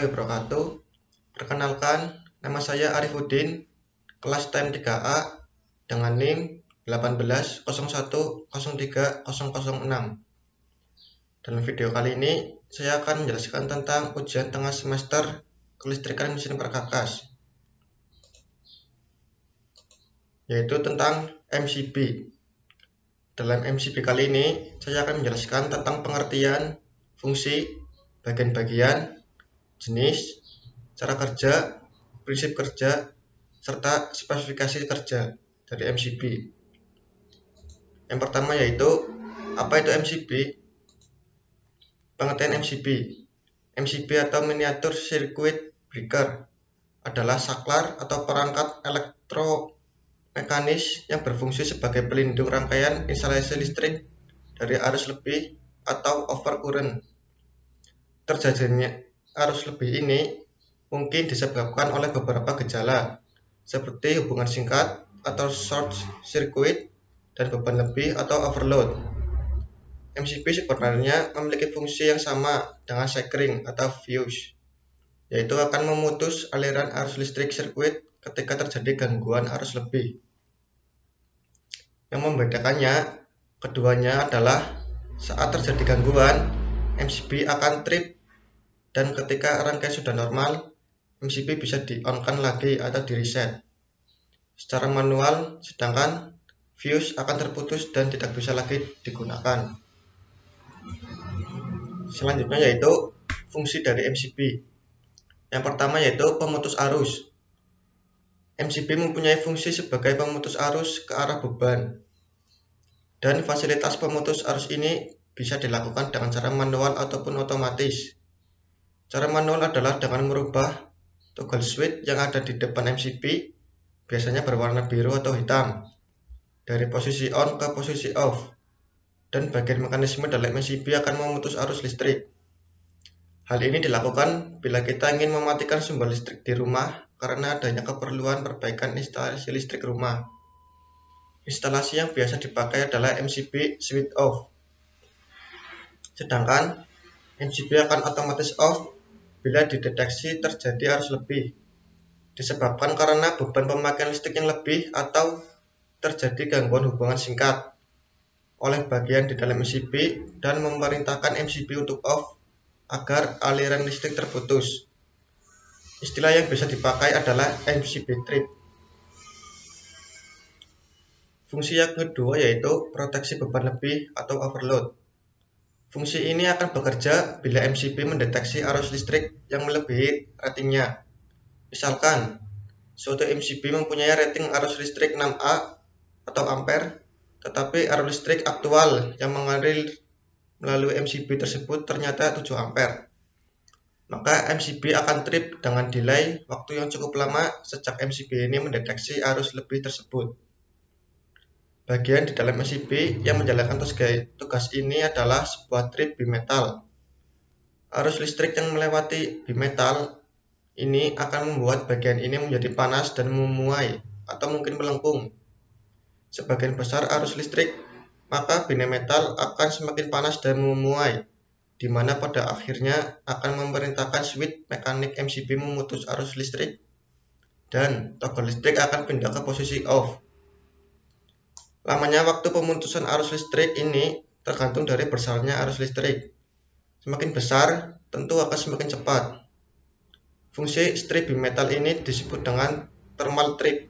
warahmatullahi wabarakatuh. Perkenalkan, nama saya Arifuddin, kelas TEM 3A dengan NIM 1801030006. Dalam video kali ini, saya akan menjelaskan tentang ujian tengah semester kelistrikan mesin perkakas, yaitu tentang MCB. Dalam MCB kali ini, saya akan menjelaskan tentang pengertian, fungsi, bagian-bagian, jenis, cara kerja, prinsip kerja, serta spesifikasi kerja dari MCB. Yang pertama yaitu, apa itu MCB? Pengertian MCB. MCB atau Miniature Circuit Breaker adalah saklar atau perangkat elektromekanis yang berfungsi sebagai pelindung rangkaian instalasi listrik dari arus lebih atau overcurrent. Terjadinya arus lebih ini mungkin disebabkan oleh beberapa gejala, seperti hubungan singkat atau short circuit dan beban lebih atau overload. MCB sebenarnya memiliki fungsi yang sama dengan sekring atau fuse, yaitu akan memutus aliran arus listrik sirkuit ketika terjadi gangguan arus lebih. Yang membedakannya, keduanya adalah saat terjadi gangguan, MCB akan trip, dan ketika rangkaian sudah normal, MCB bisa di-on-kan lagi atau di-reset secara manual, sedangkan fuse akan terputus dan tidak bisa lagi digunakan. Selanjutnya yaitu fungsi dari MCB. Yang pertama yaitu pemutus arus. MCB mempunyai fungsi sebagai pemutus arus ke arah beban, dan fasilitas pemutus arus ini bisa dilakukan dengan cara manual ataupun otomatis. Cara manual adalah dengan merubah toggle switch yang ada di depan MCB, biasanya berwarna biru atau hitam, dari posisi on ke posisi off, dan bagian mekanisme dalam MCB akan memutus arus listrik. Hal ini dilakukan bila kita ingin mematikan sumber listrik di rumah karena adanya keperluan perbaikan instalasi listrik rumah. Instalasi yang biasa dipakai adalah MCB switch off, sedangkan MCB akan otomatis off bila dideteksi terjadi arus lebih, disebabkan karena beban pemakaian listrik yang lebih atau terjadi gangguan hubungan singkat oleh bagian di dalam MCB dan memerintahkan MCB untuk off agar aliran listrik terputus. Istilah yang bisa dipakai adalah MCB trip. Fungsi yang kedua yaitu proteksi beban lebih atau overload. Fungsi ini akan bekerja bila MCB mendeteksi arus listrik yang melebihi ratingnya. Misalkan, suatu MCB mempunyai rating arus listrik 6A atau ampere, tetapi arus listrik aktual yang mengalir melalui MCB tersebut ternyata 7 ampere. Maka MCB akan trip dengan delay waktu yang cukup lama sejak MCB ini mendeteksi arus lebih tersebut. Bagian di dalam MCB yang menjalankan tugas ini adalah sebuah trip bimetal. Arus listrik yang melewati bimetal ini akan membuat bagian ini menjadi panas dan memuai atau mungkin melengkung. Sebagian besar arus listrik, maka bimetal akan semakin panas dan memuai, di mana pada akhirnya akan memerintahkan switch mekanik MCB memutus arus listrik dan toggle listrik akan pindah ke posisi off. Lamanya waktu pemutusan arus listrik ini tergantung dari besarnya arus listrik. Semakin besar, tentu akan semakin cepat. Fungsi strip bimetal ini disebut dengan thermal trip.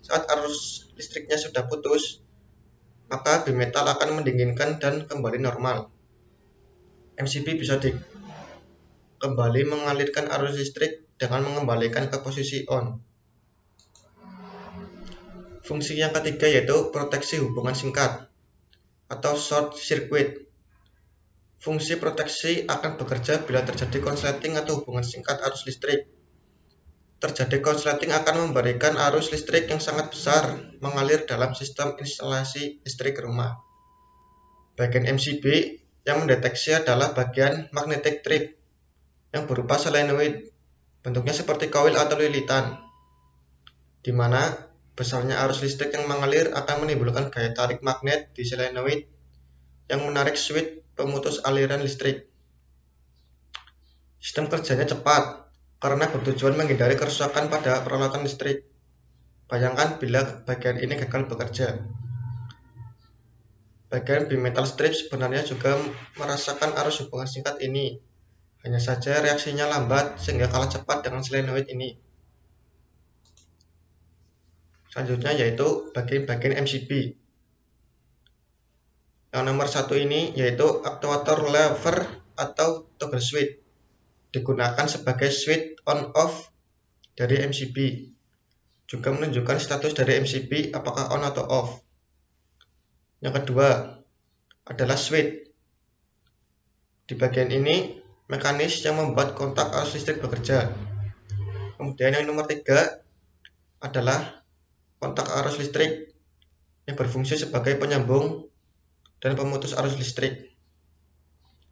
Saat arus listriknya sudah putus, maka bimetal akan mendinginkan dan kembali normal. MCB bisa kembali mengalirkan arus listrik dengan mengembalikan ke posisi on. Fungsi yang ketiga yaitu proteksi hubungan singkat atau short circuit. Fungsi proteksi akan bekerja bila terjadi konsleting atau hubungan singkat arus listrik. Terjadi konsleting akan memberikan arus listrik yang sangat besar mengalir dalam sistem instalasi listrik rumah. Bagian MCB yang mendeteksi adalah bagian magnetic strip yang berupa solenoid, bentuknya seperti koil atau lilitan, di mana besarnya arus listrik yang mengalir akan menimbulkan gaya tarik magnet di solenoid yang menarik switch pemutus aliran listrik. Sistem kerjanya cepat karena bertujuan menghindari kerusakan pada peralatan listrik. Bayangkan bila bagian ini gagal bekerja. Bagian bimetal strip sebenarnya juga merasakan arus hubungan singkat ini. Hanya saja reaksinya lambat sehingga kalah cepat dengan solenoid ini. Selanjutnya yaitu bagian MCB. Yang nomor satu ini yaitu aktuator lever atau toggle switch. Digunakan sebagai switch on off dari MCB. Juga menunjukkan status dari MCB apakah on atau off. Yang kedua adalah switch. Di bagian ini mekanis yang membuat kontak arus listrik bekerja. Kemudian yang nomor 3 adalah kontak arus listrik yang berfungsi sebagai penyambung dan pemutus arus listrik.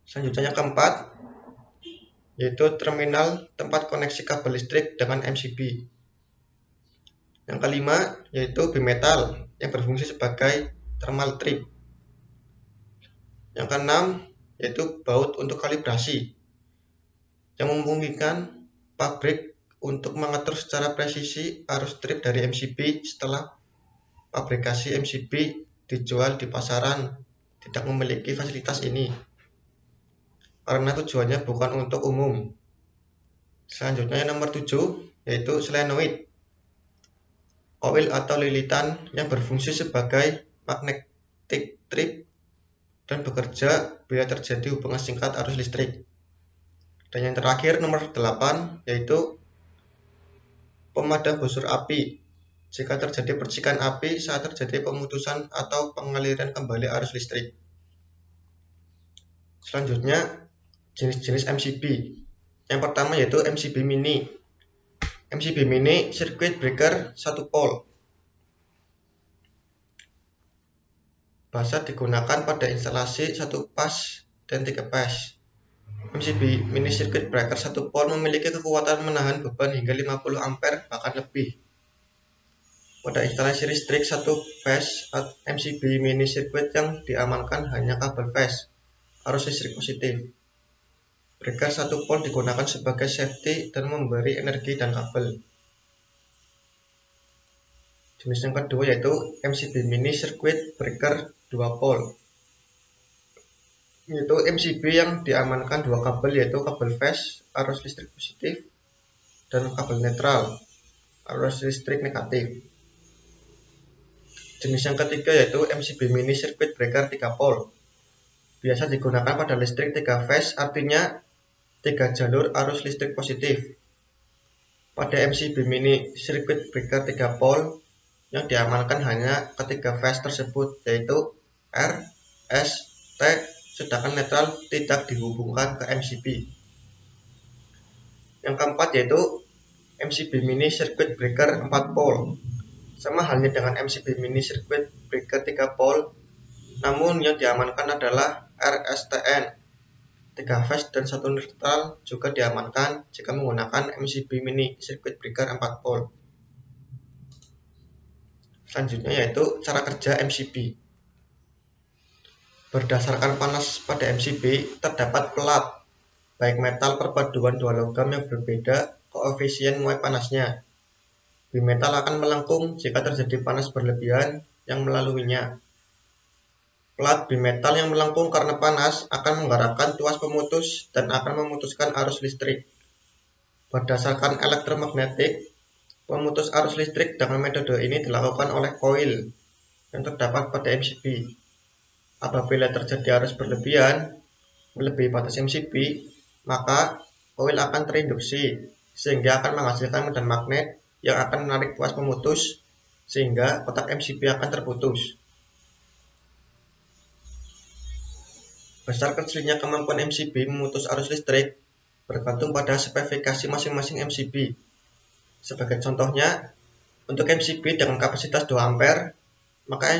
Selanjutnya yang keempat yaitu terminal tempat koneksi kabel listrik dengan MCB. Yang kelima yaitu bimetal yang berfungsi sebagai thermal trip. Yang keenam yaitu baut untuk kalibrasi yang memungkinkan pabrik untuk mengatur secara presisi arus strip dari MCB setelah pabrikasi MCB dijual di pasaran tidak memiliki fasilitas ini karena tujuannya bukan untuk umum. Selanjutnya yang nomor 7 yaitu solenoid, koil atau lilitan yang berfungsi sebagai magnetic strip dan bekerja bila terjadi hubungan singkat arus listrik. Dan yang terakhir nomor 8 yaitu pemadam busur api jika terjadi percikan api saat terjadi pemutusan atau pengaliran kembali arus listrik. Selanjutnya jenis-jenis MCB. Yang pertama yaitu MCB mini. MCB mini circuit breaker 1 pole. Biasa digunakan pada instalasi 1 pas dan 3 pas. MCB mini circuit breaker 1 pole memiliki kekuatan menahan beban hingga 50 ampere bahkan lebih. Pada instalasi listrik 1 phase MCB mini circuit yang diamankan hanya kabel phase arus listrik positif. Breaker 1 pole digunakan sebagai safety dan memberi energi dan kabel. Jenis yang kedua yaitu MCB mini circuit breaker 2 pole. Yaitu MCB yang diamankan 2 kabel yaitu kabel phase arus listrik positif dan kabel netral arus listrik negatif. Jenis yang ketiga yaitu MCB mini circuit breaker 3 pole. Biasa digunakan pada listrik 3 phase, artinya 3 jalur arus listrik positif. Pada MCB mini circuit breaker 3 pole yang diamankan hanya ketiga phase tersebut yaitu R, S, T, sedangkan netral tidak dihubungkan ke MCB. Yang keempat yaitu MCB mini circuit breaker 4 pole. Sama halnya dengan MCB mini circuit breaker 3 pole, namun yang diamankan adalah RSTN 3 phase dan 1 netral juga diamankan jika menggunakan MCB mini circuit breaker 4 pole. Selanjutnya yaitu cara kerja MCB. Berdasarkan panas pada MCB terdapat pelat, baik metal perpaduan 2 logam yang berbeda koefisien muai panasnya. Bimetal akan melengkung jika terjadi panas berlebihan yang melaluinya. Plat bimetal yang melengkung karena panas akan menggerakkan tuas pemutus dan akan memutuskan arus listrik. Berdasarkan elektromagnetik, pemutus arus listrik dengan metode ini dilakukan oleh koil yang terdapat pada MCB. Apabila terjadi arus berlebihan melebihi batas MCB, maka koil akan terinduksi sehingga akan menghasilkan medan magnet yang akan menarik tuas pemutus sehingga kotak MCB akan terputus. Besar kecilnya kemampuan MCB memutus arus listrik bergantung pada spesifikasi masing-masing MCB. Sebagai contohnya, untuk MCB dengan kapasitas 2 ampere, maka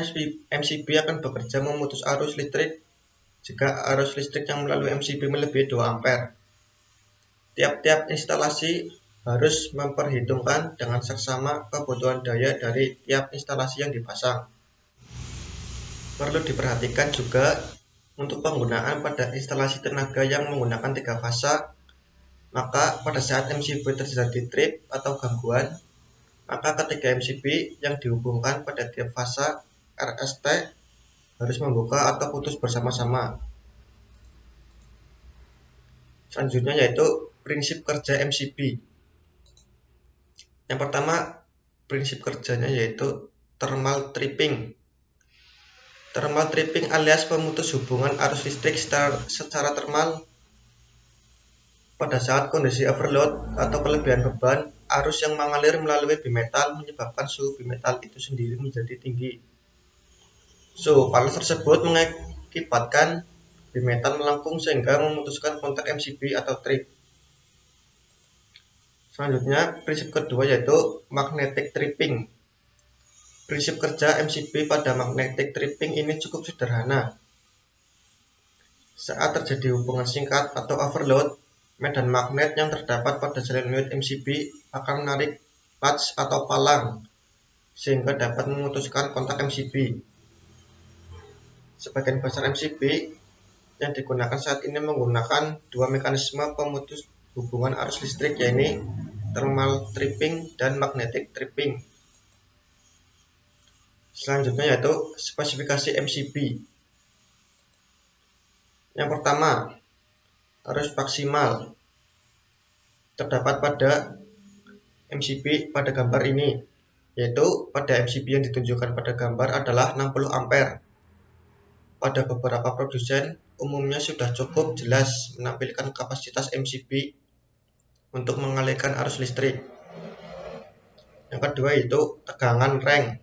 MCB akan bekerja memutus arus listrik jika arus listrik yang melalui MCB melebihi 2 ampere. Tiap-tiap instalasi harus memperhitungkan dengan seksama kebutuhan daya dari tiap instalasi yang dipasang. Perlu diperhatikan juga untuk penggunaan pada instalasi tenaga yang menggunakan 3 fasa, Maka pada saat MCB terjadi trip atau gangguan, maka ketiga MCB yang dihubungkan pada tiap fase RST harus membuka atau putus bersama-sama. Selanjutnya yaitu prinsip kerja MCB. Yang pertama, prinsip kerjanya yaitu thermal tripping. Thermal tripping alias pemutus hubungan arus listrik secara thermal. Pada saat kondisi overload atau kelebihan beban, arus yang mengalir melalui bimetal menyebabkan suhu bimetal itu sendiri menjadi tinggi. Suhu panas tersebut mengakibatkan bimetal melengkung sehingga memutuskan kontak MCB atau trip. Selanjutnya, prinsip kedua yaitu magnetic tripping. Prinsip kerja MCB pada magnetic tripping ini cukup sederhana. Saat terjadi hubungan singkat atau overload, medan magnet yang terdapat pada solenoid MCB akan menarik latch atau palang sehingga dapat memutuskan kontak MCB. Sebagian besar MCB yang digunakan saat ini menggunakan dua mekanisme pemutus hubungan arus listrik, yaitu thermal tripping dan magnetic tripping. Selanjutnya yaitu spesifikasi MCB. Yang pertama, arus maksimal terdapat pada MCB pada gambar ini, yaitu pada MCB yang ditunjukkan pada gambar adalah 60 ampere. Pada beberapa produsen umumnya sudah cukup jelas menampilkan kapasitas MCB untuk mengalirkan arus listrik. Yang kedua yaitu tegangan reng.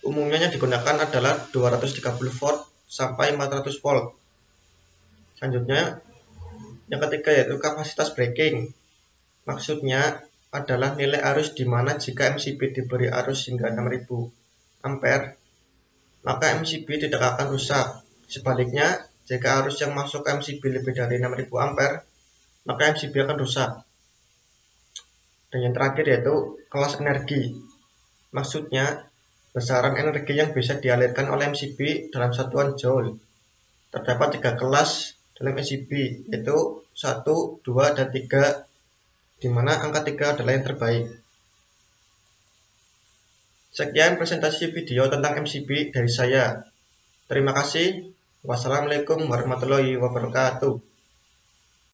Umumnya yang digunakan adalah 230 volt sampai 400 volt. Selanjutnya, yang ketiga yaitu kapasitas breaking. Maksudnya adalah nilai arus di mana jika MCB diberi arus hingga 6000 ampere, maka MCB tidak akan rusak. Sebaliknya, jika arus yang masuk ke MCB lebih dari 6000 ampere, maka MCB akan rusak. Dan yang terakhir yaitu kelas energi. Maksudnya, besaran energi yang bisa dialirkan oleh MCB dalam satuan joule. Terdapat 3 kelas dalam MCB, yaitu 1, 2, dan 3, di mana angka 3 adalah yang terbaik. Sekian presentasi video tentang MCB dari saya. Terima kasih. Wassalamualaikum warahmatullahi wabarakatuh.